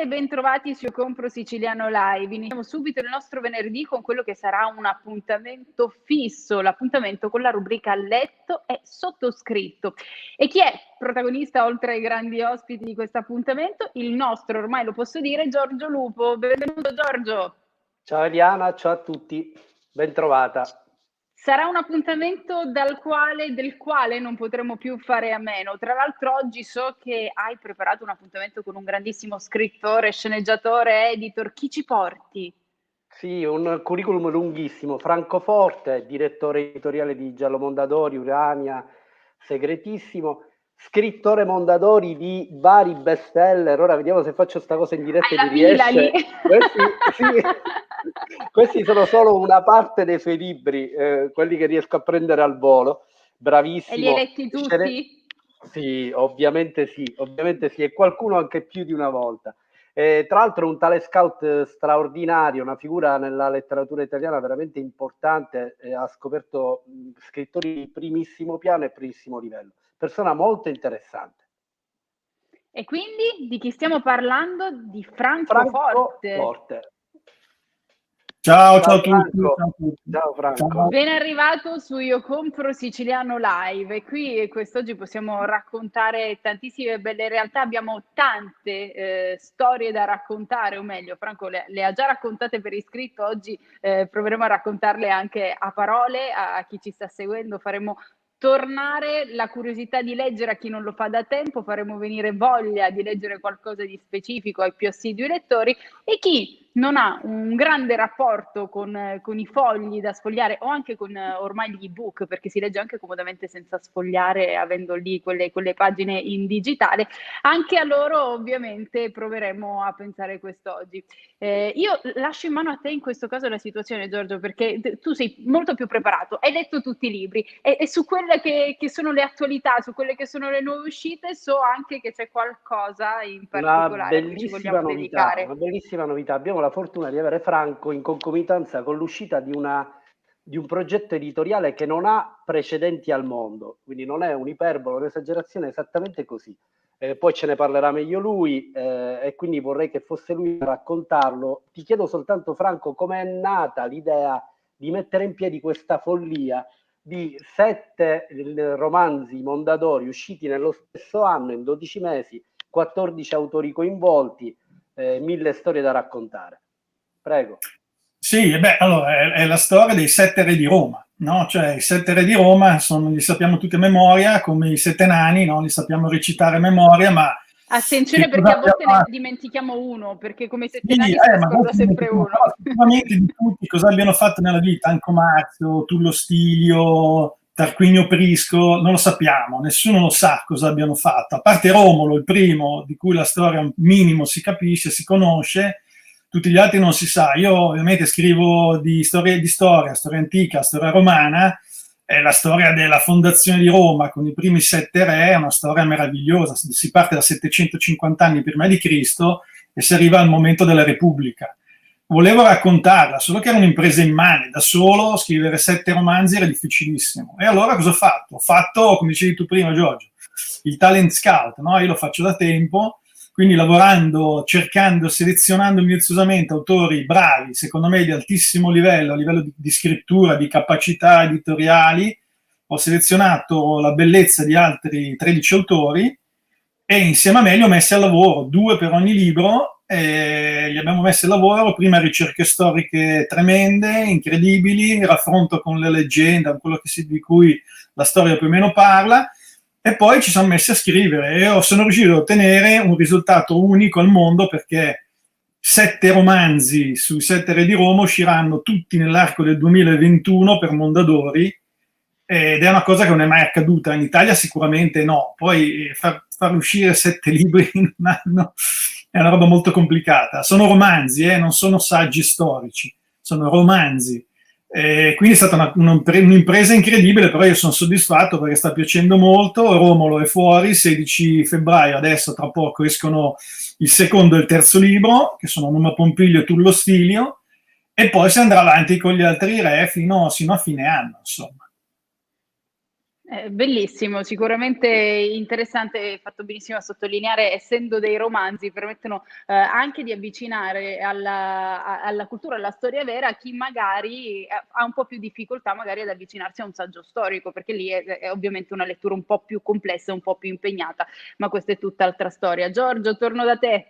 e bentrovati su Io Compro Siciliano Live. Iniziamo subito il nostro venerdì con quello che sarà un appuntamento fisso, l'appuntamento con la rubrica Letto e Sottoscritto. E chi è protagonista oltre ai grandi ospiti di questo appuntamento? Il nostro, ormai lo posso dire, Giorgio Lupo. Benvenuto Giorgio. Ciao Eliana, ciao a tutti, bentrovata. Sarà un appuntamento del quale non potremo più fare a meno. Tra l'altro oggi so che hai preparato un appuntamento con un grandissimo scrittore, sceneggiatore, editor. Chi ci porti? Sì, un curriculum lunghissimo. Franco Forte, direttore editoriale di Giallo Mondadori, Urania, Segretissimo, scrittore Mondadori di vari bestseller. Ora vediamo se faccio sta cosa in diretta e mi riesce. Questi sono solo una parte dei suoi libri, quelli che riesco a prendere al volo. Bravissimo. E li hai letti tutti? Sì, ovviamente sì, e qualcuno anche più di una volta. Tra l'altro un tale scout straordinario, una figura nella letteratura italiana veramente importante, ha scoperto scrittori di primissimo piano e primissimo livello. Persona molto interessante. E quindi di chi stiamo parlando? Di Franco Forte. Ciao a tutti. Ciao Franco. Ben arrivato su Io Compro Siciliano Live, e qui quest'oggi possiamo raccontare tantissime belle realtà, abbiamo tante storie da raccontare, o meglio Franco le ha già raccontate per iscritto, oggi proveremo a raccontarle anche a parole a chi ci sta seguendo, faremo tornare la curiosità di leggere a chi non lo fa da tempo, faremo venire voglia di leggere qualcosa di specifico ai più assidui lettori, e chi non ha un grande rapporto con i fogli da sfogliare o anche con ormai gli ebook, perché si legge anche comodamente senza sfogliare, avendo lì quelle pagine in digitale, anche a loro ovviamente proveremo a pensare quest'oggi. Io lascio in mano a te in questo caso la situazione, Giorgio, perché tu sei molto più preparato, hai letto tutti i libri e su quelle che sono le attualità, su quelle che sono le nuove uscite, so anche che c'è qualcosa in particolare a cui ci vogliamo dedicare. Una bellissima novità. Abbiamo la fortuna di avere Franco in concomitanza con l'uscita di un progetto editoriale che non ha precedenti al mondo, quindi non è un'iperbole, un'esagerazione, è esattamente così. Poi ce ne parlerà meglio lui, e quindi vorrei che fosse lui a raccontarlo. Ti chiedo soltanto, Franco, com'è nata l'idea di mettere in piedi questa follia di 7 romanzi Mondadori usciti nello stesso anno, in 12 mesi, 14 autori coinvolti, 1000 storie da raccontare. Prego. Sì, allora è la storia dei 7 re di Roma, no? Cioè i 7 re di Roma li sappiamo tutti a memoria, come i 7 nani, no? Li sappiamo recitare a memoria, ma... Attenzione, perché a volte ne dimentichiamo uno, perché come 7 nani se ne scorda sempre uno. Sicuramente di tutti cosa abbiano fatto nella vita, Anco Marzio, Tullo Stilio, Tarquinio Prisco, non lo sappiamo, nessuno lo sa cosa abbiano fatto, a parte Romolo, il primo, di cui la storia un minimo si capisce, si conosce, tutti gli altri non si sa. Io ovviamente scrivo di storia antica, storia romana, è la storia della fondazione di Roma con i primi 7 re, è una storia meravigliosa, si parte da 750 anni prima di Cristo e si arriva al momento della Repubblica. Volevo raccontarla, solo che era un'impresa immane, da solo scrivere 7 romanzi era difficilissimo. E allora cosa ho fatto? Ho fatto, come dicevi tu prima Giorgio, il talent scout, no? Io lo faccio da tempo, quindi lavorando, cercando, selezionando minuziosamente autori bravi, secondo me di altissimo livello, a livello di scrittura, di capacità editoriali, ho selezionato la bellezza di altri 13 autori e insieme a me li ho messi al lavoro, 2 per ogni libro, e li abbiamo messi al lavoro, prima ricerche storiche tremende, incredibili, raffronto con le leggende, quello di cui la storia più o meno parla, e poi ci siamo messi a scrivere e sono riuscito ad ottenere un risultato unico al mondo, perché 7 romanzi sui 7 re di Roma usciranno tutti nell'arco del 2021 per Mondadori, ed è una cosa che non è mai accaduta in Italia, sicuramente no. Poi far uscire 7 libri in un anno è una roba molto complicata. Sono romanzi, non sono saggi storici, sono romanzi. Quindi è stata un'impresa incredibile, però io sono soddisfatto perché sta piacendo molto. Romolo è fuori, 16 febbraio, adesso tra poco escono il secondo e il terzo libro, che sono Numa Pompilio e Tullo Stilio, e poi si andrà avanti con gli altri re fino a fine anno, insomma. Bellissimo, sicuramente interessante, hai fatto benissimo a sottolineare, essendo dei romanzi, permettono anche di avvicinare alla cultura, alla storia vera, chi magari ha un po' più difficoltà magari ad avvicinarsi a un saggio storico, perché lì è ovviamente una lettura un po' più complessa, un po' più impegnata, ma questa è tutt'altra storia. Giorgio, torno da te.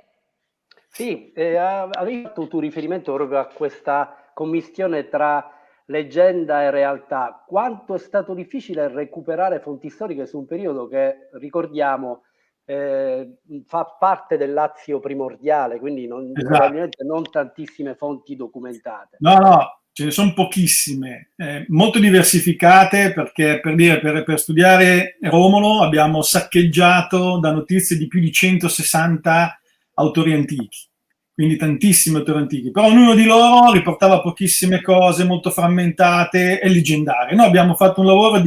Sì, avevi fatto tu riferimento proprio a questa commistione tra leggenda e realtà. Quanto è stato difficile recuperare fonti storiche su un periodo che, ricordiamo, fa parte del Lazio primordiale, quindi Esatto. probabilmente non tantissime fonti documentate. No, ce ne sono pochissime, molto diversificate, perché per studiare Romolo abbiamo saccheggiato da notizie di più di 160 autori antichi, quindi tantissimi autori antichi, però ognuno di loro riportava pochissime cose, molto frammentate e leggendarie. Noi abbiamo fatto un lavoro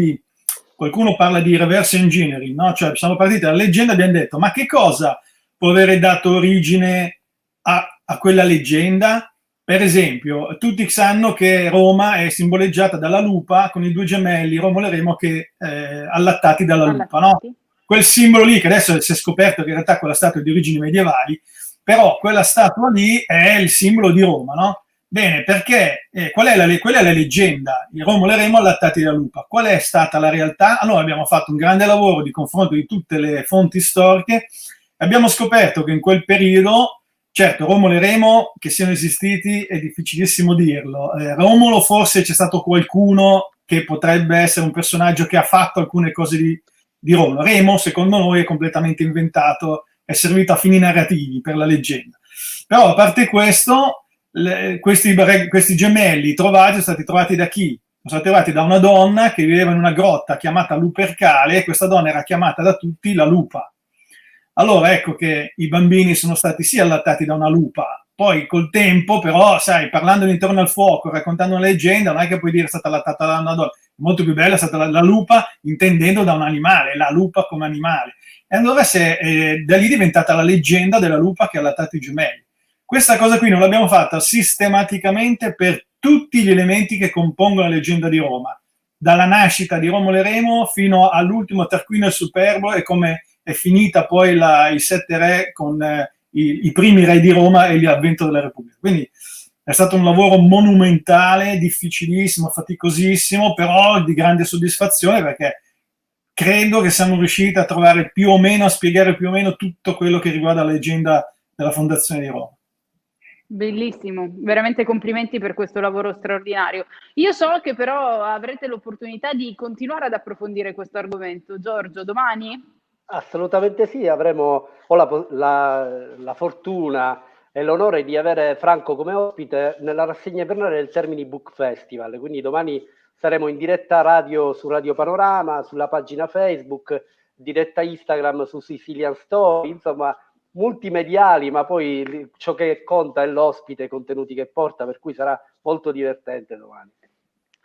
qualcuno parla di reverse engineering, no? Cioè siamo partiti dalla leggenda e abbiamo detto, ma che cosa può avere dato origine a quella leggenda? Per esempio, tutti sanno che Roma è simboleggiata dalla lupa con i due gemelli Romolo e Remo che allattati dalla lupa, no? Quel simbolo lì, che adesso si è scoperto che in realtà quella statua è di origini medievali, però quella statua lì è il simbolo di Roma, no? Bene, perché qual è la leggenda? I Romolo e Remo allattati dalla lupa. Qual è stata la realtà? Allora abbiamo fatto un grande lavoro di confronto di tutte le fonti storiche e abbiamo scoperto che in quel periodo, certo, Romolo e Remo che siano esistiti è difficilissimo dirlo. Romolo forse c'è stato qualcuno che potrebbe essere un personaggio che ha fatto alcune cose di Romolo. Remo, secondo noi, è completamente inventato, è servito a fini narrativi per la leggenda. Però a parte questo, questi gemelli sono stati trovati da chi? Sono stati trovati da una donna che viveva in una grotta chiamata Lupercale, e questa donna era chiamata da tutti la lupa. Allora ecco che i bambini sono stati sì allattati da una lupa, poi col tempo però, sai, parlando intorno al fuoco, raccontando una leggenda, non è che puoi dire è stata allattata da una donna, molto più bella è stata la lupa intendendo da un animale, la lupa come animale. E allora da lì è diventata la leggenda della lupa che ha allattato i gemelli. Questa cosa qui non l'abbiamo fatta sistematicamente per tutti gli elementi che compongono la leggenda di Roma, dalla nascita di Romolo e Remo fino all'ultimo Tarquinio e il Superbo e come è finita poi i 7 re con i primi re di Roma e l'avvento della Repubblica. Quindi è stato un lavoro monumentale, difficilissimo, faticosissimo, però di grande soddisfazione, perché credo che siamo riusciti a trovare più o meno, a spiegare più o meno tutto quello che riguarda la leggenda della fondazione di Roma. Bellissimo, veramente complimenti per questo lavoro straordinario. Io so che però avrete l'opportunità di continuare ad approfondire questo argomento. Giorgio, domani? Assolutamente sì, ho la fortuna e l'onore di avere Franco come ospite nella rassegna invernale del Termini Book Festival, quindi domani saremo in diretta radio su Radio Panorama, sulla pagina Facebook, diretta Instagram su Sicilian Story, insomma multimediali, ma poi ciò che conta è l'ospite, i contenuti che porta, per cui sarà molto divertente domani.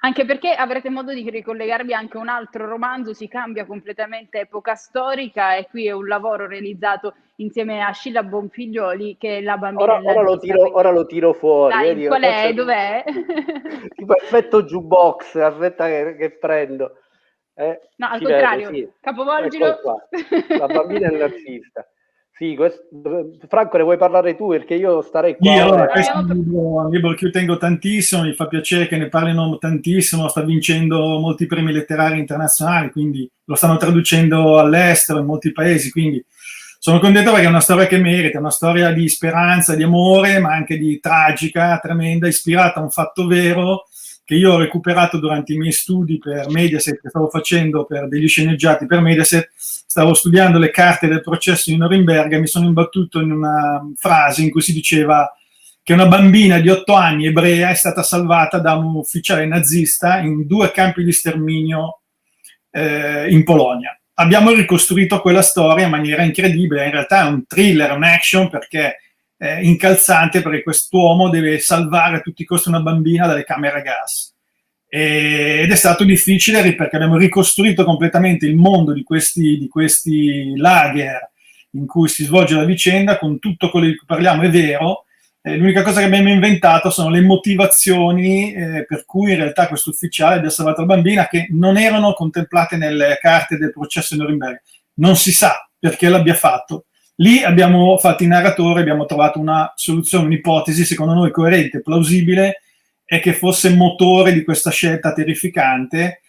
Anche perché avrete modo di ricollegarvi anche a un altro romanzo, si cambia completamente epoca storica e qui è un lavoro realizzato insieme a Scilla Bonfiglioli che è La bambina ora lo tiro fuori. Dai, qual è? Dov'è? Tipo effetto jukebox, aspetta che prendo. No, al contrario, vede, sì. capovolgilo. La bambina è il nazista. Sì, Franco, ne vuoi parlare tu? Perché io starei qua. Allora, questo è un libro che io tengo tantissimo, mi fa piacere che ne parlino tantissimo, sta vincendo molti premi letterari internazionali, quindi lo stanno traducendo all'estero in molti paesi, quindi sono contento perché è una storia che merita, una storia di speranza, di amore, ma anche di tragica, tremenda, ispirata a un fatto vero che io ho recuperato durante i miei studi per Mediaset, che stavo facendo per degli sceneggiati per Mediaset. Stavo studiando le carte del processo di Norimberga e mi sono imbattuto in una frase in cui si diceva che una bambina di 8 anni ebrea è stata salvata da un ufficiale nazista in 2 campi di sterminio in Polonia. Abbiamo ricostruito quella storia in maniera incredibile, in realtà è un thriller, un action, perché è incalzante, perché quest'uomo deve salvare a tutti i costi una bambina dalle camere a gas. Ed è stato difficile perché abbiamo ricostruito completamente il mondo di questi lager in cui si svolge la vicenda, con tutto quello di cui parliamo è vero, L'unica cosa che abbiamo inventato sono le motivazioni per cui in realtà questo ufficiale abbia salvato la bambina, che non erano contemplate nelle carte del processo di Norimberga. Non si sa perché l'abbia fatto. Lì abbiamo fatto i narratori, abbiamo trovato una soluzione, un'ipotesi secondo noi coerente, plausibile, e che fosse motore di questa scelta terrificante.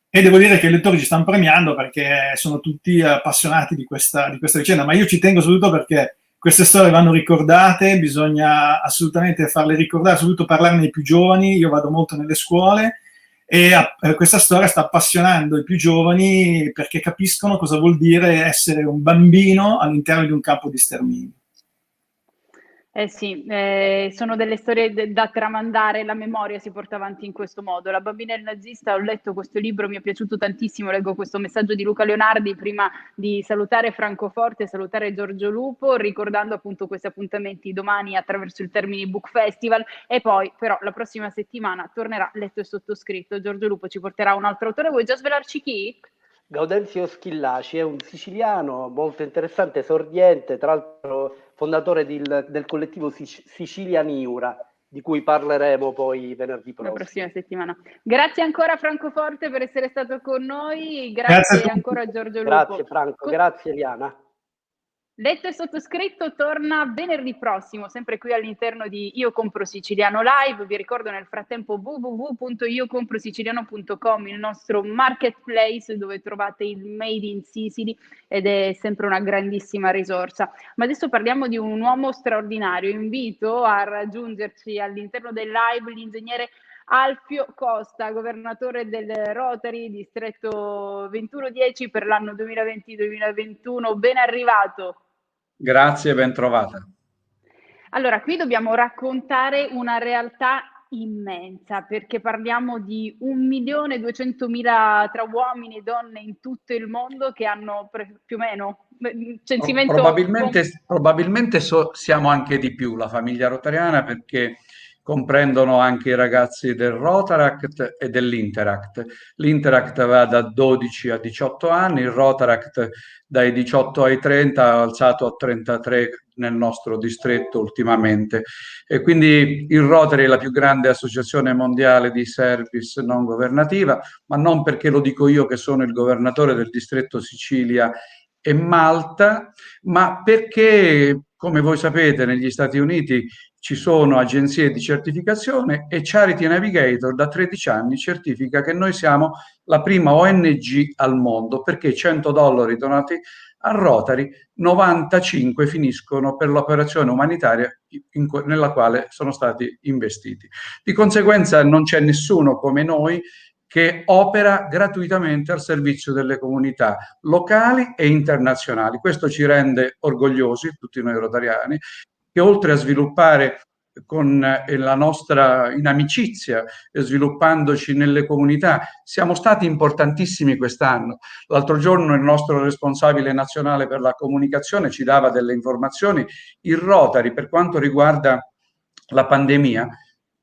E devo dire che i lettori ci stanno premiando perché sono tutti appassionati di questa vicenda, ma io ci tengo soprattutto perché queste storie vanno ricordate, bisogna assolutamente farle ricordare, soprattutto parlarne ai più giovani. Io vado molto nelle scuole e questa storia sta appassionando i più giovani perché capiscono cosa vuol dire essere un bambino all'interno di un campo di sterminio. Eh sì, sono delle storie da tramandare, la memoria si porta avanti in questo modo. La bambina e il nazista, ho letto questo libro, mi è piaciuto tantissimo, leggo questo messaggio di Luca Leonardi prima di salutare Francoforte e salutare Giorgio Lupo, ricordando appunto questi appuntamenti domani attraverso il Termini Book Festival, e poi però la prossima settimana tornerà Letto e Sottoscritto. Giorgio Lupo ci porterà un altro autore, vuoi già svelarci chi? Gaudenzio Schillaci è un siciliano molto interessante, esordiente, tra l'altro fondatore del collettivo Sicilia Niura, di cui parleremo poi venerdì prossimo. La prossima settimana. Grazie ancora Francoforte per essere stato con noi, grazie ancora a Giorgio Lupo. Grazie Franco, grazie Eliana. Letto e Sottoscritto torna venerdì prossimo, sempre qui all'interno di Io Compro Siciliano Live. Vi ricordo nel frattempo www.iocomprosiciliano.com, il nostro marketplace dove trovate il Made in Sicily ed è sempre una grandissima risorsa. Ma adesso parliamo di un uomo straordinario. Invito a raggiungerci all'interno del live l'ingegnere Alfio Costa, governatore del Rotary, distretto 2110 per l'anno 2020-2021. Ben arrivato. Grazie, ben trovata. Allora, qui dobbiamo raccontare una realtà immensa, perché parliamo di 1.200.000 tra uomini e donne in tutto il mondo che hanno più o meno censimento. Probabilmente siamo anche di più la famiglia rotariana, perché comprendono anche i ragazzi del Rotaract e dell'Interact. L'Interact va da 12 a 18 anni, il Rotaract dai 18 ai 30, ha alzato a 33 nel nostro distretto ultimamente. E quindi il Rotary è la più grande associazione mondiale di service non governativa, ma non perché lo dico io che sono il governatore del distretto Sicilia e Malta, ma perché, come voi sapete, negli Stati Uniti ci sono agenzie di certificazione e Charity Navigator da 13 anni certifica che noi siamo la prima ONG al mondo, perché $100 donati a Rotary, 95 finiscono per l'operazione umanitaria nella quale sono stati investiti. Di conseguenza non c'è nessuno come noi che opera gratuitamente al servizio delle comunità locali e internazionali. Questo ci rende orgogliosi, tutti noi rotariani, che oltre a sviluppare con la nostra in amicizia e sviluppandoci nelle comunità, siamo stati importantissimi quest'anno. L'altro giorno il nostro responsabile nazionale per la comunicazione ci dava delle informazioni. Il Rotary, per quanto riguarda la pandemia,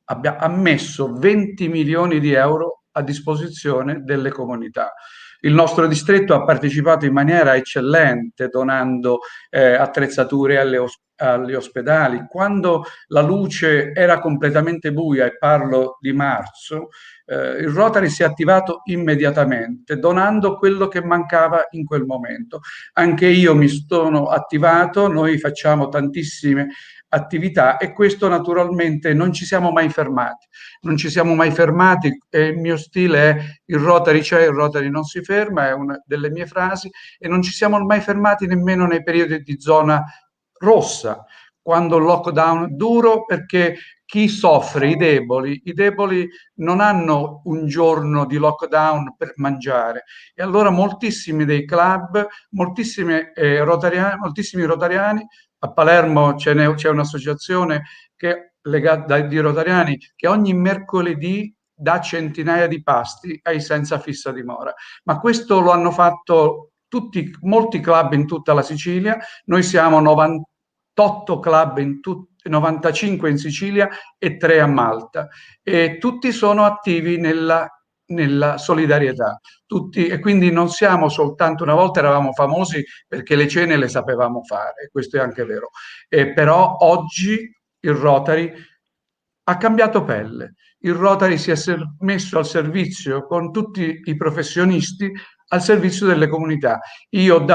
ha messo 20 milioni di euro a disposizione delle comunità. Il nostro distretto ha partecipato in maniera eccellente donando attrezzature agli ospedali. Quando la luce era completamente buia, e parlo di marzo, il Rotary si è attivato immediatamente donando quello che mancava in quel momento. Anche io mi sono attivato, noi facciamo tantissime attività e questo naturalmente non ci siamo mai fermati. Non ci siamo mai fermati e il mio stile è il Rotary c'è, il Rotary non si ferma, è una delle mie frasi, e non ci siamo mai fermati nemmeno nei periodi di zona rossa, quando il lockdown duro, perché chi soffre, i deboli non hanno un giorno di lockdown per mangiare, e allora moltissimi dei club, moltissimi rotariani, a Palermo c'è un'associazione di rotariani che ogni mercoledì dà centinaia di pasti ai senza fissa dimora, ma questo lo hanno fatto molti club in tutta la Sicilia. Noi siamo 98 club 95 in Sicilia e 3 a Malta, e tutti sono attivi nella solidarietà, tutti, e quindi non siamo soltanto, una volta eravamo famosi perché le cene le sapevamo fare, questo è anche vero, però oggi il Rotary ha cambiato pelle. Il Rotary si è messo al servizio con tutti i professionisti al servizio delle comunità. Io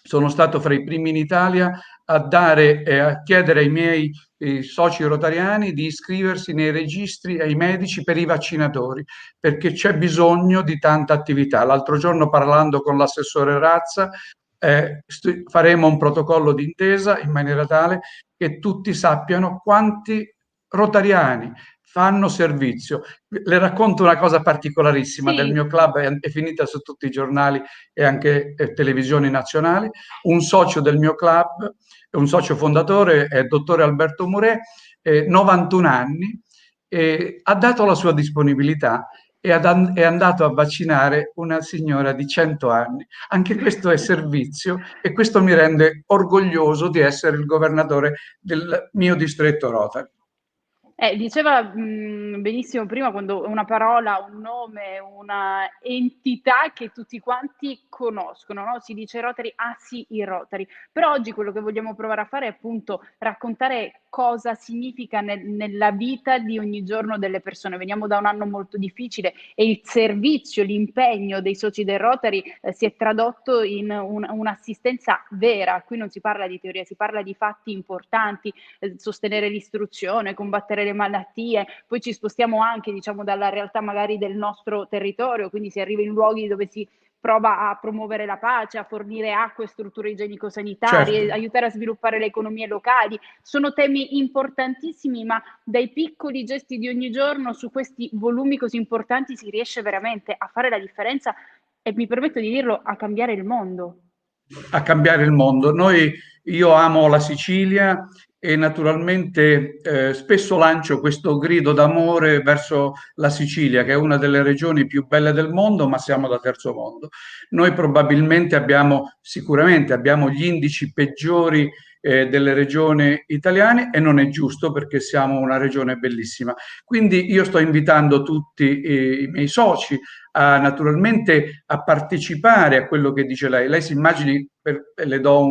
sono stato fra i primi in Italia a dare e a chiedere ai miei soci rotariani di iscriversi nei registri ai medici per i vaccinatori, perché c'è bisogno di tanta attività. L'altro giorno, parlando con l'assessore Razza, faremo un protocollo d'intesa in maniera tale che tutti sappiano quanti rotariani fanno servizio. Le racconto una cosa particolarissima del mio club, è finita su tutti i giornali e anche televisioni nazionali. Un socio del mio club, un socio fondatore, è il dottore Alberto Murè, 91 anni, ha dato la sua disponibilità e è andato a vaccinare una signora di 100 anni. Anche questo è servizio e questo mi rende orgoglioso di essere il governatore del mio distretto Rotary. Diceva benissimo prima, quando una parola, un nome, una entità che tutti quanti conoscono, no? Si dice Rotary, ah sì, i Rotary. Però oggi quello che vogliamo provare a fare è appunto raccontare cosa significa nella vita di ogni giorno delle persone. Veniamo da un anno molto difficile e il servizio, l'impegno dei soci del Rotary si è tradotto in un'assistenza vera. Qui non si parla di teoria, si parla di fatti importanti, sostenere l'istruzione, combattere le malattie, poi ci spostiamo anche, diciamo, dalla realtà magari del nostro territorio, quindi si arriva in luoghi dove si prova a promuovere la pace, a fornire acqua e strutture igienico-sanitarie, certo, aiutare a sviluppare le economie locali. Sono temi importantissimi, ma dai piccoli gesti di ogni giorno su questi volumi così importanti si riesce veramente a fare la differenza e, mi permetto di dirlo, a cambiare il mondo. A cambiare il mondo. Io amo la Sicilia e naturalmente spesso lancio questo grido d'amore verso la Sicilia, che è una delle regioni più belle del mondo, ma siamo da terzo mondo. Noi probabilmente sicuramente abbiamo gli indici peggiori delle regioni italiane e non è giusto, perché siamo una regione bellissima. Quindi io sto invitando tutti i miei soci naturalmente a partecipare a quello che dice lei. Lei si immagini, le do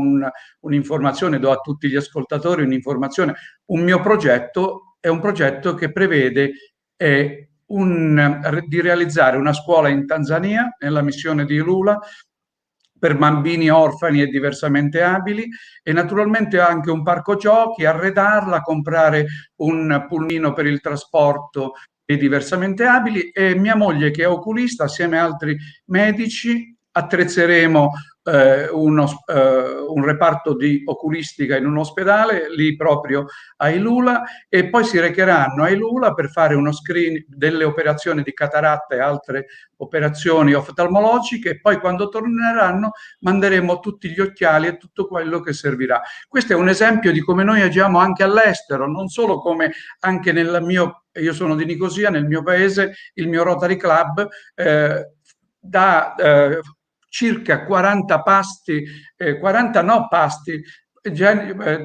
un'informazione, do a tutti gli ascoltatori un'informazione. Un mio progetto è un progetto che prevede di realizzare una scuola in Tanzania, nella missione di Ilula, per bambini orfani e diversamente abili, e naturalmente anche un parco giochi, arredarla, comprare un pulmino per il trasporto dei diversamente abili, e mia moglie, che è oculista, assieme a altri medici attrezzeremo un reparto di oculistica in un ospedale lì proprio a Ilula, e poi si recheranno a Ilula per fare uno screening delle operazioni di cataratta e altre operazioni oftalmologiche, e poi quando torneranno manderemo tutti gli occhiali e tutto quello che servirà. Questo è un esempio di come noi agiamo anche all'estero, non solo come anche io sono di Nicosia, nel mio paese il mio Rotary Club dà circa 40 pasti,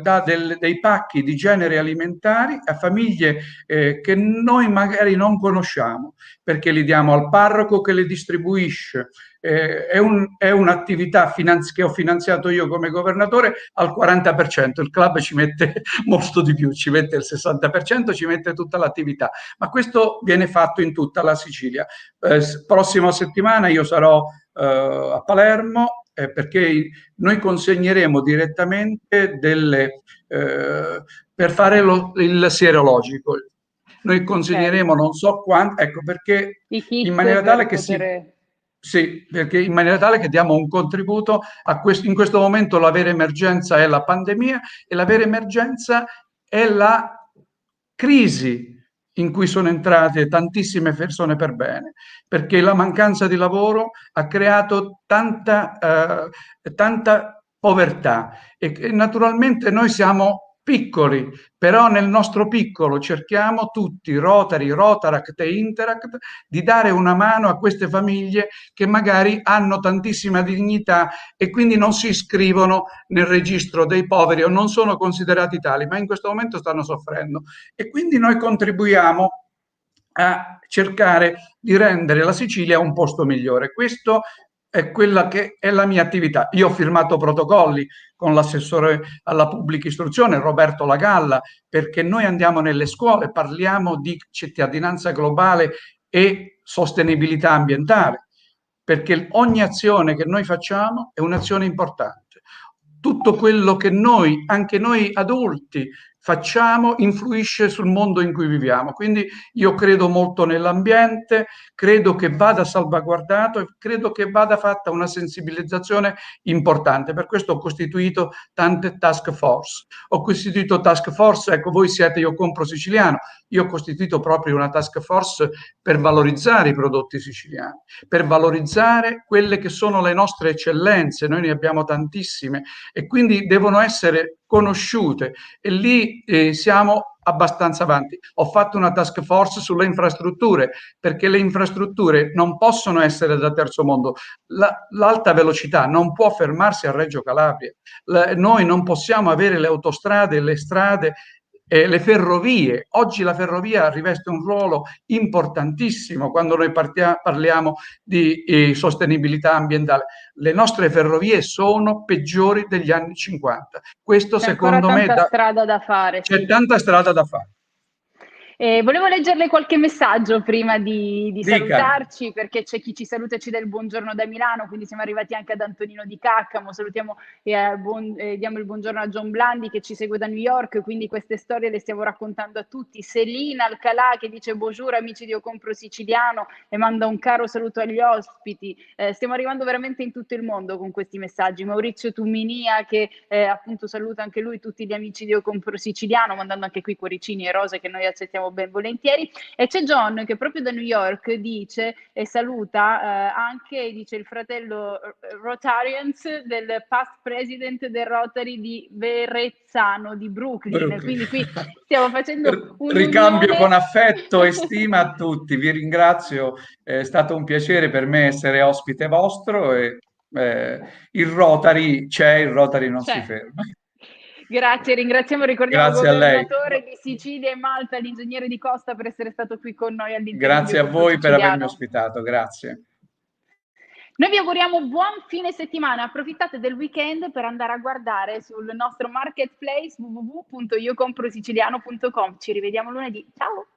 dà dei pacchi di generi alimentari a famiglie che noi magari non conosciamo, perché li diamo al parroco che le distribuisce. È un'attività che ho finanziato io come governatore al 40%, il club ci mette molto di più, ci mette il 60%, ci mette tutta l'attività, ma questo viene fatto in tutta la Sicilia. Prossima settimana io sarò a Palermo, perché noi consegneremo direttamente per fare il sierologico. Noi consegneremo non so quanto, ecco, perché in maniera tale che perché in maniera tale che diamo un contributo a in questo momento la vera emergenza è la pandemia, e la vera emergenza è la crisi in cui sono entrate tantissime persone per bene, perché la mancanza di lavoro ha creato tanta povertà, e naturalmente noi siamo piccoli, però nel nostro piccolo cerchiamo tutti, Rotary, Rotaract e Interact, di dare una mano a queste famiglie che magari hanno tantissima dignità e quindi non si iscrivono nel registro dei poveri o non sono considerati tali, ma in questo momento stanno soffrendo, e quindi noi contribuiamo a cercare di rendere la Sicilia un posto migliore. Questo è quella che è la mia attività. Io ho firmato protocolli con l'assessore alla pubblica istruzione, Roberto Lagalla, perché noi andiamo nelle scuole, parliamo di cittadinanza globale e sostenibilità ambientale, perché ogni azione che noi facciamo è un'azione importante. Tutto quello che noi, anche noi adulti, facciamo influisce sul mondo in cui viviamo. Quindi io credo molto nell'ambiente, credo che vada salvaguardato e credo che vada fatta una sensibilizzazione importante. Per questo ho costituito tante task force. Ho costituito task force, ecco, voi siete Io Compro Siciliano, io ho costituito proprio una task force per valorizzare i prodotti siciliani, per valorizzare quelle che sono le nostre eccellenze, noi ne abbiamo tantissime e quindi devono essere conosciute e lì siamo abbastanza avanti. Ho fatto una task force sulle infrastrutture, perché le infrastrutture non possono essere da terzo mondo. L'alta velocità non può fermarsi a Reggio Calabria. Noi non possiamo avere le autostrade, le strade, le ferrovie. Oggi la ferrovia riveste un ruolo importantissimo quando noi parliamo di sostenibilità ambientale. Le nostre ferrovie sono peggiori degli anni 50. Questo secondo me tanta strada da fare. C'è tanta strada da fare. Volevo leggerle qualche messaggio prima di salutarci, perché c'è chi ci saluta e ci dà il buongiorno da Milano, quindi siamo arrivati anche ad Antonino di Caccamo, salutiamo e diamo il buongiorno a John Blandi che ci segue da New York, quindi queste storie le stiamo raccontando a tutti. Selina Alcalà che dice buongiorno amici di Io Compro Siciliano e manda un caro saluto agli ospiti. Stiamo arrivando veramente in tutto il mondo con questi messaggi. Maurizio Tuminia che appunto saluta anche lui tutti gli amici di Io Compro Siciliano, mandando anche qui cuoricini e rose che noi accettiamo ben volentieri. E c'è John che proprio da New York dice e saluta anche, dice il fratello Rotarians del past president del Rotary di Verrazzano di Brooklyn. Quindi qui stiamo facendo un ricambio con affetto e stima a tutti, vi ringrazio, è stato un piacere per me essere ospite vostro e il Rotary c'è, il Rotary non si ferma. Grazie, ricordiamo il Grazie governatore di Sicilia e Malta, l'ingegnere Di Costa, per essere stato qui con noi all'interno. Grazie a voi per avermi ospitato, grazie. Noi vi auguriamo buon fine settimana, approfittate del weekend per andare a guardare sul nostro marketplace www.iocomprosiciliano.com. Ci rivediamo lunedì, ciao!